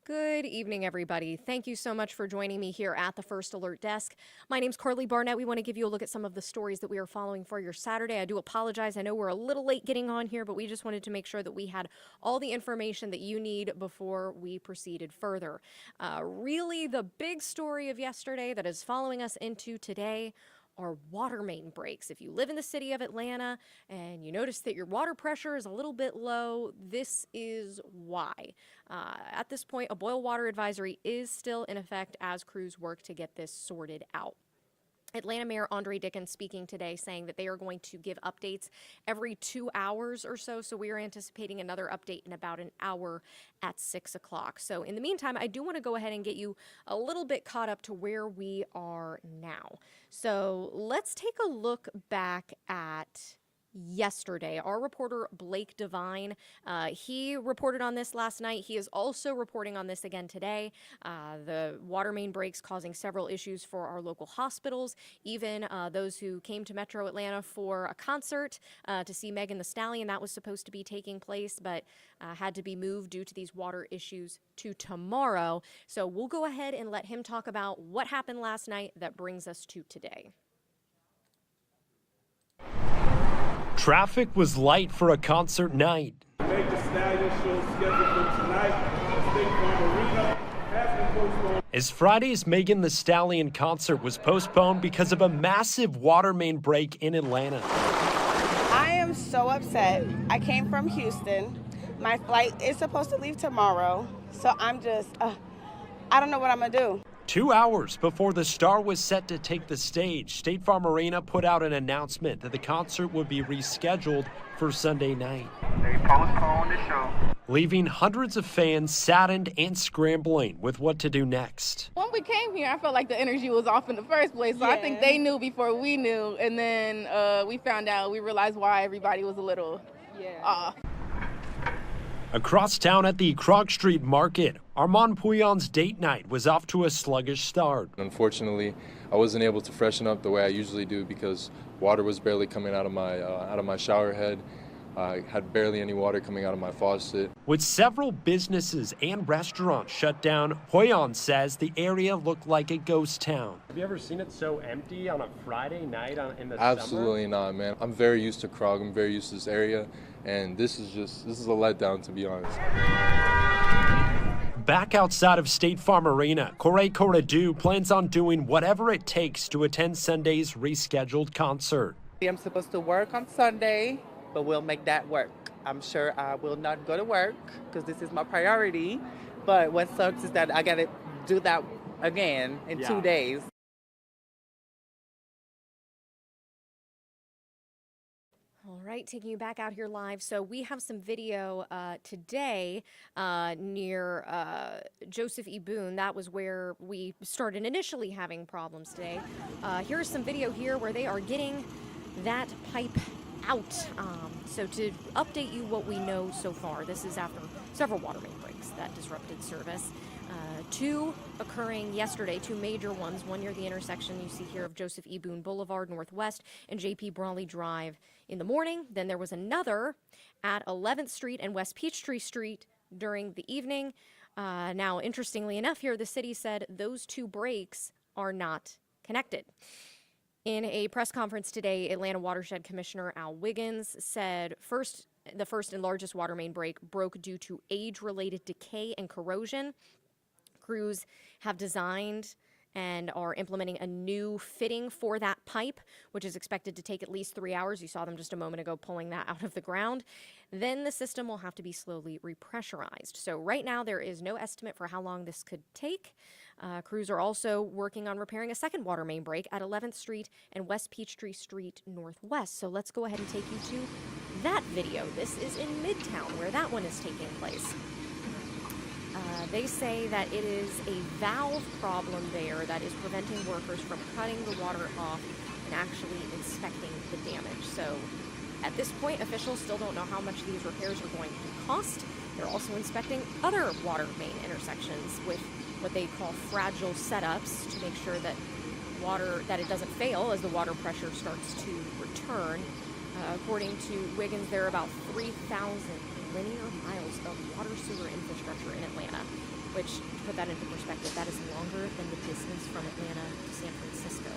Good evening, everybody. Thank you so much for joining me here at the First Alert Desk. My name's Karli Barnett. We want to give you a look at some of the stories that we are following for your Saturday. I do apologize. I know we're a little late getting on here, but we just wanted to make sure that we had all the information that you need before we proceeded further. Really, the big story of yesterday that is following us into today are water main breaks. If you live in the city of Atlanta and you notice that your water pressure is a little bit low, this is why. At this point, a boil water advisory is still in effect as crews work to get this sorted out. Atlanta Mayor Andre Dickens speaking today, saying that they are going to give updates every 2 hours or so. So we are anticipating another update in about an hour at 6 o'clock. So in the meantime, I do want to go ahead and get you a little bit caught up to where we are now. So let's take a look back at yesterday. Our reporter Blake Devine, he reported on this last night. He is also reporting on this again today. The water main breaks causing several issues for our local hospitals, even those who came to Metro Atlanta for a concert to see Megan Thee Stallion. That was supposed to be taking place, but had to be moved due to these water issues to tomorrow. So we'll go ahead and let him talk about what happened last night that brings us to today. Traffic was light for a concert night. Megan Thee Stallion show scheduled for tonight at State Farm Arena has been postponed. As Friday's Megan Thee Stallion concert was postponed because of a massive water main break in Atlanta. I am so upset. I came from Houston. My flight is supposed to leave tomorrow, so I'm just, I don't know what I'm gonna do. 2 hours before the star was set to take the stage, State Farm Arena put out an announcement that the concert would be rescheduled for Sunday night. They postponed the show, Leaving hundreds of fans saddened and scrambling with what to do next. When we came here, I felt like the energy was off in the first place. So I think they knew before we knew. And then we found out, we realized why everybody was a little off. Across town at the Krog Street Market, Armand Pouillon's date night was off to a sluggish start. Unfortunately, I wasn't able to freshen up the way I usually do because water was barely coming out of my shower head. I had barely any water coming out of my faucet. With several businesses and restaurants shut down, Pouillon says the area looked like a ghost town. Have you ever seen it so empty on a Friday night in the Absolutely summer? not, man. I'm very used to Krog. I'm very used to this area, and this is a letdown, to be honest. Back outside of State Farm Arena, Corey Corradou plans on doing whatever it takes to attend Sunday's rescheduled concert. I'm supposed to work on Sunday, but we'll make that work. I'm sure I will not go to work because this is my priority. But what sucks is that I got to do that again in 2 days. All right, taking you back out here live. So we have some video today near Joseph E. Boone. That was where we started initially having problems today. Here's some video here where they are getting that pipe out. So to update you what we know so far, this is after several water main breaks that disrupted service. Two occurring yesterday, two major ones, one near the intersection you see here of Joseph E. Boone Boulevard Northwest and J.P. Brawley Drive in the morning. Then there was another at 11th Street and West Peachtree Street during the evening. Now, interestingly enough here, the city said those two breaks are not connected. In a press conference today, Atlanta Watershed Commissioner Al Wiggins said the first and largest water main break broke due to age-related decay and corrosion. Crews have designed and are implementing a new fitting for that pipe, which is expected to take at least 3 hours. You saw them just a moment ago pulling that out of the ground. Then the system will have to be slowly repressurized. So right now there is no estimate for how long this could take. Crews are also working on repairing a second water main break at 11th Street and West Peachtree Street Northwest. So let's go ahead and take you to that video. This is in Midtown where that one is taking place. They say that it is a valve problem there that is preventing workers from cutting the water off and actually inspecting the damage. So at this point, officials still don't know how much these repairs are going to cost. They're also inspecting other water main intersections with what they call fragile setups to make sure that it doesn't fail as the water pressure starts to return. According to Wiggins, there are about 3,000 linear miles of water sewer infrastructure in Atlanta. which, to put that into perspective, that is longer than the distance from Atlanta to San Francisco.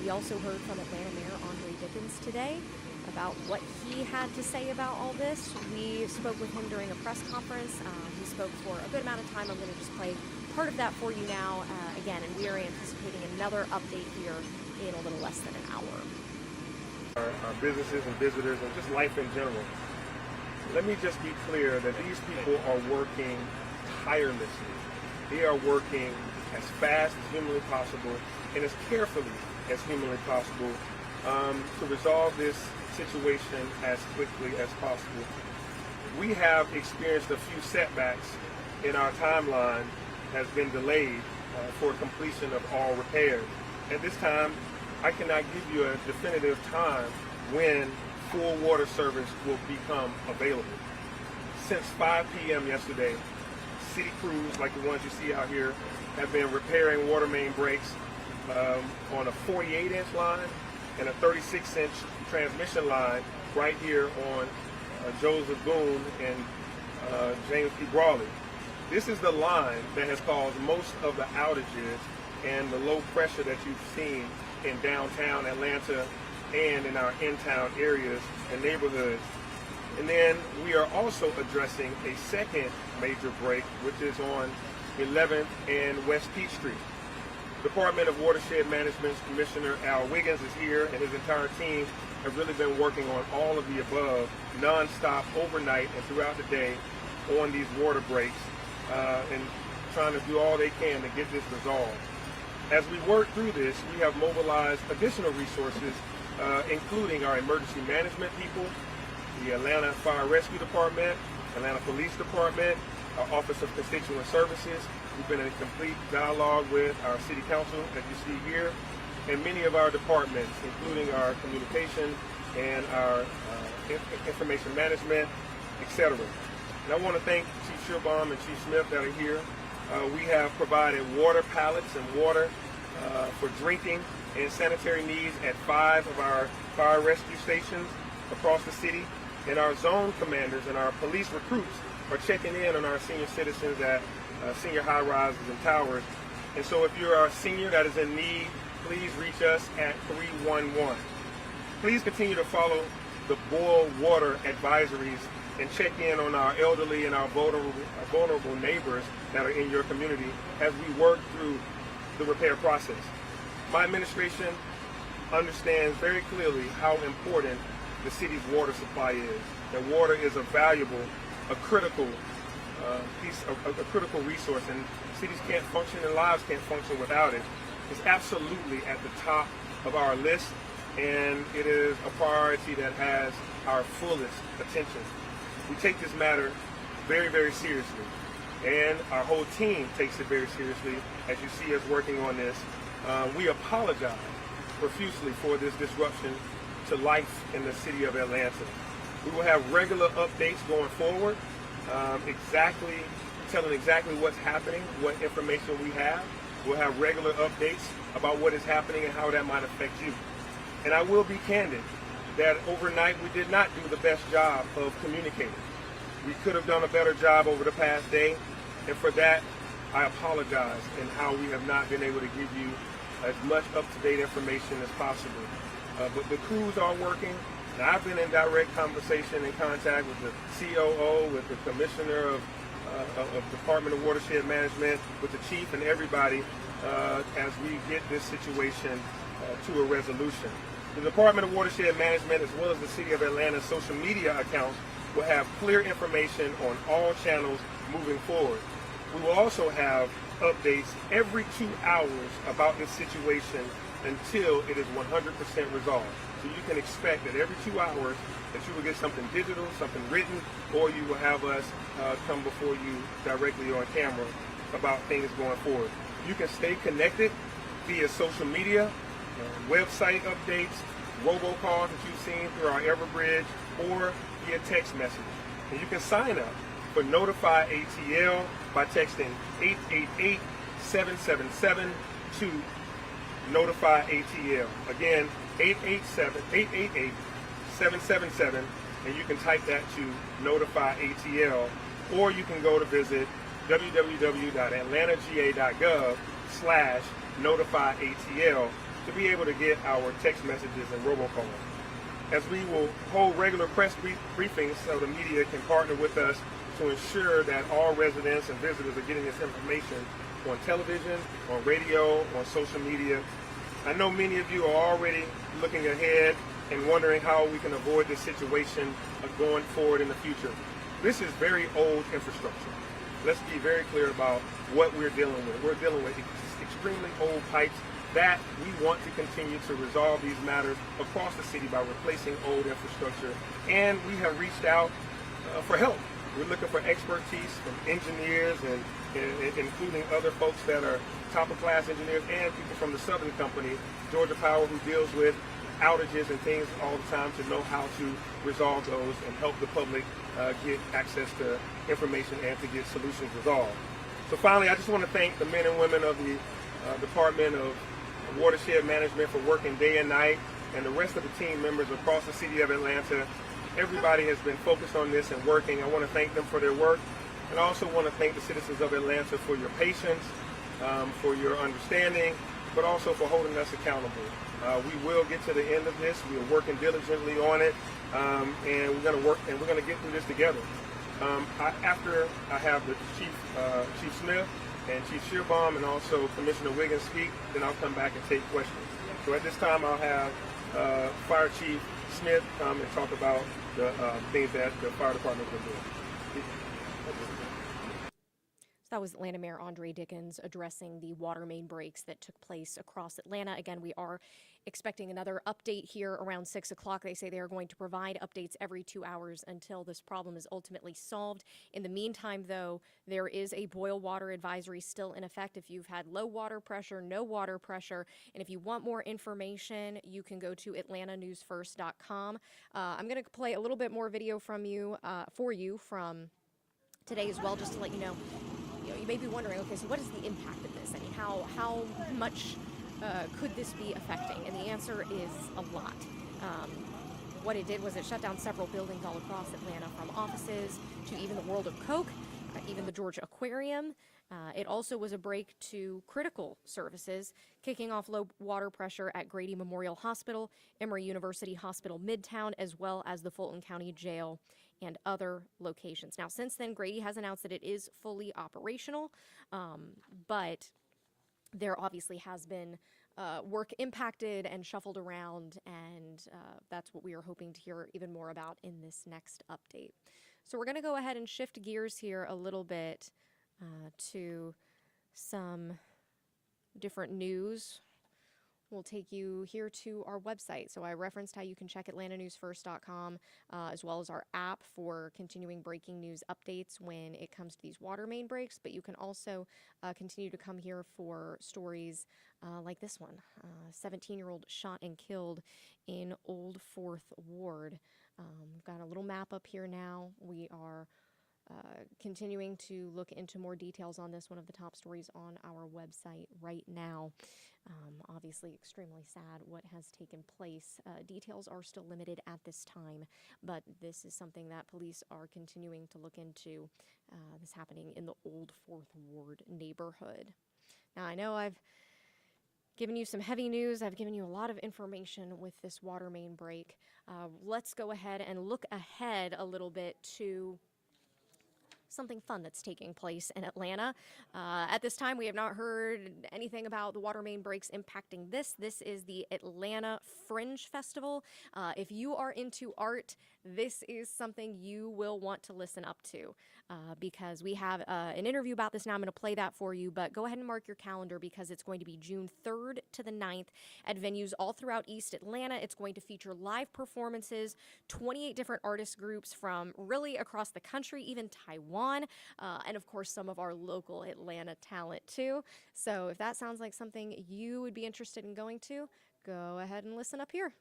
We also heard from Atlanta Mayor Dickens today about what he had to say about all this. We spoke with him during a press conference. He spoke for a good amount of time. I'm going to just play part of that for you now again, and we are anticipating another update here in a little less than an hour. Our businesses and visitors and just life in general. Let me just be clear that these people are working tirelessly. They are working as fast as humanly possible and as carefully as humanly possible to resolve this situation as quickly as possible. We have experienced a few setbacks in our timeline has been delayed for completion of all repairs. At this time, I cannot give you a definitive time when full water service will become available. Since 5 p.m. yesterday, city crews like the ones you see out here have been repairing water main breaks on a 48-inch line and a 36-inch transmission line right here on Joseph Boone and James P. Brawley. This is the line that has caused most of the outages and the low pressure that you've seen in downtown Atlanta and in our in-town areas and neighborhoods. And then we are also addressing a second major break, which is on 11th and West Peachtree. Department of Watershed Management's Commissioner Al Wiggins is here, and his entire team have really been working on all of the above non-stop overnight and throughout the day on these water breaks and trying to do all they can to get this resolved. As we work through this, we have mobilized additional resources, including our emergency management people, the Atlanta Fire Rescue Department, Atlanta Police Department, our Office of Constituent Services. We've been in complete dialogue with our City Council, as you see here, and many of our departments, including our communication and our information management, etc. And I want to thank Chief Schierbaum and Chief Smith that are here. We have provided water pallets and water for drinking and sanitary needs at 5 of our fire rescue stations across the city. And our zone commanders and our police recruits are checking in on our senior citizens at senior high rises and towers. And so if you're a senior that is in need, please reach us at 311. Please continue to follow the boil water advisories and check in on our elderly and our vulnerable neighbors that are in your community as we work through the repair process. My administration understands very clearly how important the city's water supply is. That water is a valuable, a critical a critical resource, and cities can't function and lives can't function without it. It's absolutely at the top of our list, and it is a priority that has our fullest attention. We take this matter very, very seriously, and our whole team takes it very seriously. As you see us working on this, we apologize profusely for this disruption to life in the city of Atlanta. We will have regular updates going forward, telling exactly what's happening, what information we have. We'll have regular updates about what is happening and how that might affect you. And I will be candid that overnight we did not do the best job of communicating. We could have done a better job over the past day, and for that, I apologize in how we have not been able to give you as much up-to-date information as possible. But the crews are working. Now, I've been in direct conversation and contact with the COO, with the Commissioner of Department of Watershed Management, with the Chief and everybody as we get this situation to a resolution. The Department of Watershed Management, as well as the City of Atlanta's social media accounts, will have clear information on all channels moving forward. We will also have updates every 2 hours about this situation until it is 100% resolved. So you can expect that every 2 hours that you will get something digital, something written, or you will have us come before you directly on camera about things going forward. You can stay connected via social media, website updates, robocalls that you've seen through our Everbridge, or via text message. And you can sign up for Notify ATL by texting 888-777-2 Notify ATL. Again, 888-777, and you can type that to Notify ATL, or you can go to visit www.atlantagA.gov/notifyATL to be able to get our text messages and robocalls. As we will hold regular press briefings so the media can partner with us to ensure that all residents and visitors are getting this information on television, on radio, on social media. I know many of you are already looking ahead and wondering how we can avoid this situation going forward in the future. This is very old infrastructure. Let's be very clear about what we're dealing with. We're dealing with extremely old pipes that we want to continue to resolve these matters across the city by replacing old infrastructure. And we have reached out for help. We're looking for expertise from engineers and including other folks that are top of class engineers and people from the Southern Company, Georgia Power, who deals with outages and things all the time, to know how to resolve those and help the public get access to information and to get solutions resolved. So finally, I just want to thank the men and women of the Department of Watershed Management for working day and night, and the rest of the team members across the city of Atlanta. Everybody has been focused on this and working. I want to thank them for their work, and I also want to thank the citizens of Atlanta for your patience, for your understanding, but also for holding us accountable. We will get to the end of this. We are working diligently on it, and we're going to work, and we're going to get through this together. After I have the Chief Smith and Chief Shearbaum and also Commissioner Wiggins speak, then I'll come back and take questions. So at this time, I'll have Fire Chief Smith come and talk about the things that the fire department is doing. That was Atlanta Mayor Andre Dickens addressing the water main breaks that took place across Atlanta. Again, we are expecting another update here around 6 o'clock. They say they are going to provide updates every 2 hours until this problem is ultimately solved. In the meantime, though, there is a boil water advisory still in effect. If you've had low water pressure, no water pressure, and if you want more information, you can go to atlantanewsfirst.com. I'm going to play a little bit more video from you from today as well, just to let you know. You may be wondering, okay, so what is the impact of this? I mean, how much could this be affecting? And the answer is a lot. What it did was it shut down several buildings all across Atlanta, from offices to even the World of Coke, even the Georgia Aquarium. It also was a break to critical services, kicking off low water pressure at Grady Memorial Hospital, Emory University Hospital Midtown, as well as the Fulton County Jail and other locations. Now, since then, Grady has announced that it is fully operational, but there obviously has been work impacted and shuffled around, and that's what we are hoping to hear even more about in this next update. So we're going to go ahead and shift gears here a little bit to some different news. We'll take you here to our website. So I referenced how you can check atlantanewsfirst.com as well as our app for continuing breaking news updates when it comes to these water main breaks. But you can also continue to come here for stories like this one. 17-year-old shot and killed in Old Fourth Ward. We've got a little map up here now. We are continuing to look into more details on this, one of the top stories on our website right now. Obviously extremely sad what has taken place. Details are still limited at this time, but this is something that police are continuing to look into. This happening in the Old Fourth Ward neighborhood. Now, I know I've given you some heavy news. I've given you a lot of information with this water main break. Let's go ahead and look ahead a little bit to something fun that's taking place in Atlanta. At this time, we have not heard anything about the water main breaks impacting this. This is the Atlanta Fringe Festival. If you are into art, this is something you will want to listen up to because we have an interview about this now. I'm going to play that for you, but go ahead and mark your calendar because it's going to be June 3rd to the 9th at venues all throughout East Atlanta. It's going to feature live performances, 28 different artist groups from really across the country, even Taiwan, and of course some of our local Atlanta talent too. So if that sounds like something you would be interested in going to, go ahead and listen up here.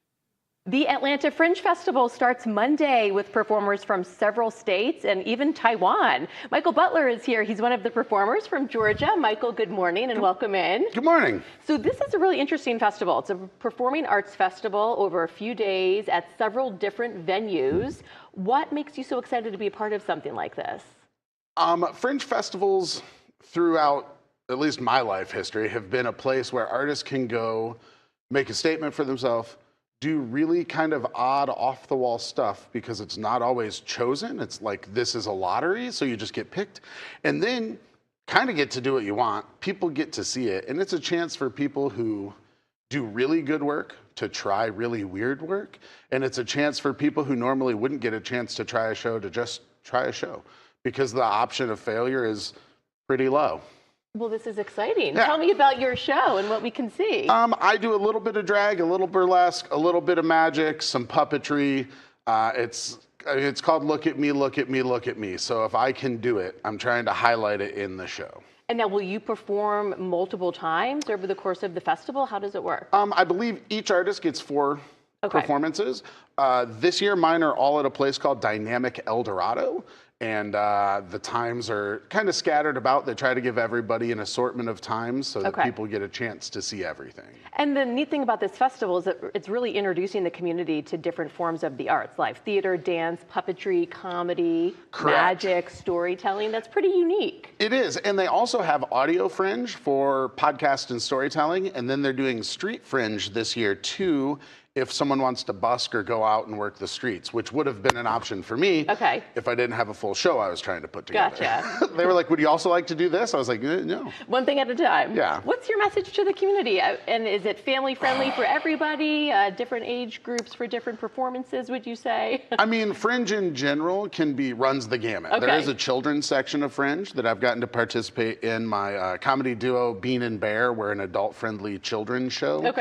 The Atlanta Fringe Festival starts Monday with performers from several states and even Taiwan. Michael Butler is here. He's one of the performers from Georgia. Michael, good morning and welcome in. Good morning. So this is a really interesting festival. It's a performing arts festival over a few days at several different venues. What makes you so excited to be a part of something like this? Fringe festivals throughout at least my life history have been a place where artists can go make a statement for themselves, do really kind of odd off the wall stuff because it's not always chosen. It's like this is a lottery, so you just get picked. And then kind of get to do what you want. People get to see it. And it's a chance for people who do really good work to try really weird work. And it's a chance for people who normally wouldn't get a chance to try a show to just try a show because the option of failure is pretty low. Well, this is exciting. Yeah. Tell me about your show and what we can see. I do a little bit of drag, a little burlesque, a little bit of magic, some puppetry. It's called Look at Me, Look at Me, Look at Me. So if I can do it, I'm trying to highlight it in the show. And now, will you perform multiple times over the course of the festival? How does it work? I believe each artist gets 4 performances. This year, mine are all at a place called Dynamic El Dorado. And the times are kind of scattered about. They try to give everybody an assortment of times so that people get a chance to see everything. And the neat thing about this festival is that it's really introducing the community to different forms of the arts, live theater, dance, puppetry, comedy, magic, storytelling. That's pretty unique. It is. And they also have audio Fringe for podcast and storytelling. And then they're doing street Fringe this year too, if someone wants to busk or go out and work the streets, which would have been an option for me if I didn't have a full show I was trying to put together. Gotcha. They were like, would you also like to do this? I was like, no. One thing at a time. Yeah. What's your message to the community? And is it family friendly for everybody? Different age groups for different performances, would you say? I mean, Fringe in general runs the gamut. There is a children's section of Fringe that I've gotten to participate in. My comedy duo, Bean and Bear, we're an adult-friendly children's show.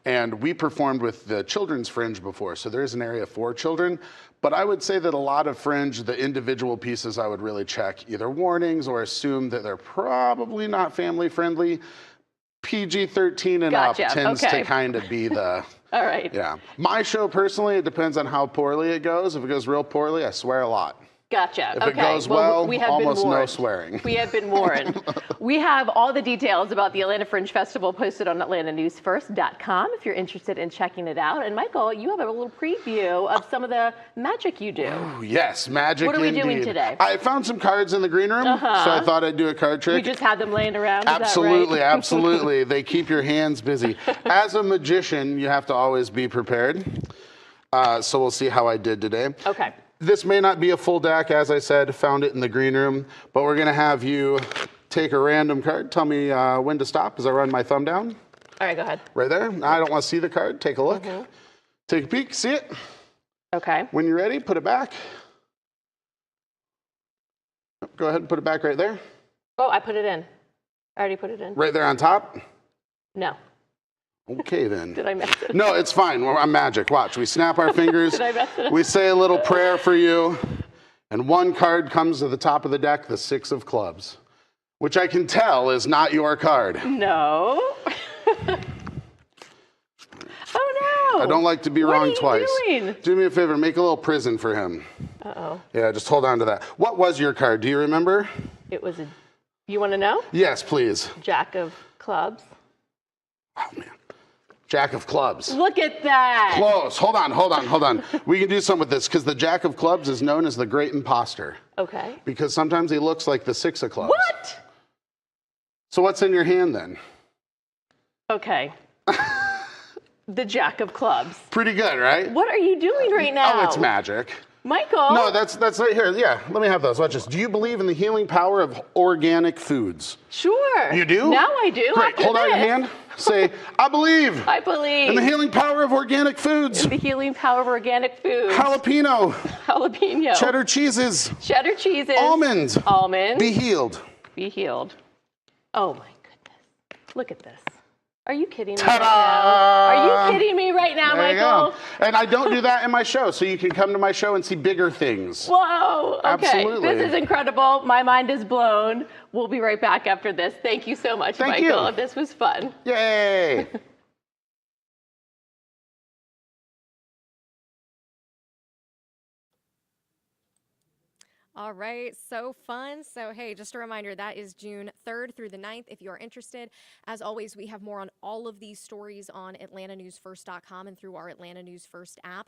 And we performed with the Children's Fringe before, so there's an area for children. But I would say that a lot of Fringe, the individual pieces, I would really check either warnings or assume that they're probably not family friendly. PG-13 and up tends to kind of be the... All right. Yeah. My show, personally, it depends on how poorly it goes. If it goes real poorly, I swear a lot. Gotcha. If it goes well, we have almost been no warned. swearing. We have been warned. We have all the details about the Atlanta Fringe Festival posted on AtlantaNewsFirst.com if you're interested in checking it out. And Michael, you have a little preview of some of the magic you do. Ooh, yes, magic What are we indeed. doing today? I found some cards in the green room, so I thought I'd do a card trick. You just had them laying around, Absolutely, is that right? absolutely. They keep your hands busy. As a magician, you have to always be prepared. So we'll see how I did today. Okay. This may not be a full deck, as I said, found it in the green room, but we're gonna have you take a random card. Tell me when to stop as I run my thumb down. All right, go ahead. Right there. I don't wanna see the card, take a look. Take a peek, see it? Okay. When you're ready, put it back. Go ahead and put it back right there. Oh, I put it in. I already put it in. Right there on top? No. Okay, then. Did I mess it up? No, it's fine. I'm magic. Watch. We snap our fingers. Did I mess it up? We say a little prayer for you. And one card comes to the top of the deck, the 6 of clubs, which I can tell is not your card. No. Oh, no. I don't like to be wrong twice. What are you doing? Do me a favor. Make a little prison for him. Uh-oh. Yeah, just hold on to that. What was your card? Do you remember? It was you want to know? Yes, please. Jack of clubs. Oh, man. Jack of clubs. Look at that. Close. Hold on. We can do something with this because the Jack of clubs is known as the great imposter. Okay. Because sometimes he looks like the 6 of clubs. What? So what's in your hand then? Okay. The Jack of clubs. Pretty good, right? What are you doing right now? Oh, it's magic. Michael. No, that's right here. Yeah, let me have those. Watch this. Do you believe in the healing power of organic foods? Sure. You do? Now I do. Great. Hold out your hand. Say, I believe. I believe. In the healing power of organic foods. In the healing power of organic foods. Jalapeno. Jalapeno. Cheddar cheeses. Cheddar cheeses. Almonds. Almonds. Be healed. Be healed. Oh my goodness. Look at this. Are you kidding me Ta-da! right now? Are you kidding me right now, There Michael? you go. And I don't do that in my show, so you can come to my show and see bigger things. Whoa. Okay. Absolutely. This is incredible. My mind is blown. We'll be right back after this. Thank you so much, Thank Michael. you. This was fun. Yay. All right, so fun. So, hey, just a reminder that is June 3rd through the 9th if you are interested. As always, we have more on all of these stories on AtlantaNewsFirst.com and through our Atlanta News First app.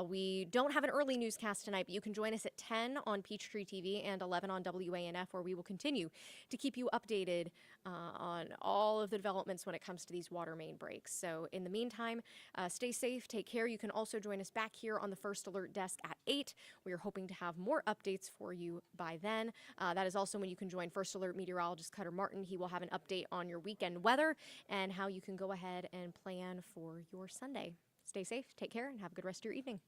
We don't have an early newscast tonight, but you can join us at 10 on Peachtree TV and 11 on WANF, where we will continue to keep you updated on all of the developments when it comes to these water main breaks. So, in the meantime, stay safe, take care. You can also join us back here on the First Alert desk at 8. We are hoping to have more updates for you by then. That is also when you can join First Alert meteorologist Cutter Martin. He will have an update on your weekend weather and how you can go ahead and plan for your Sunday. Stay safe, take care, and have a good rest of your evening.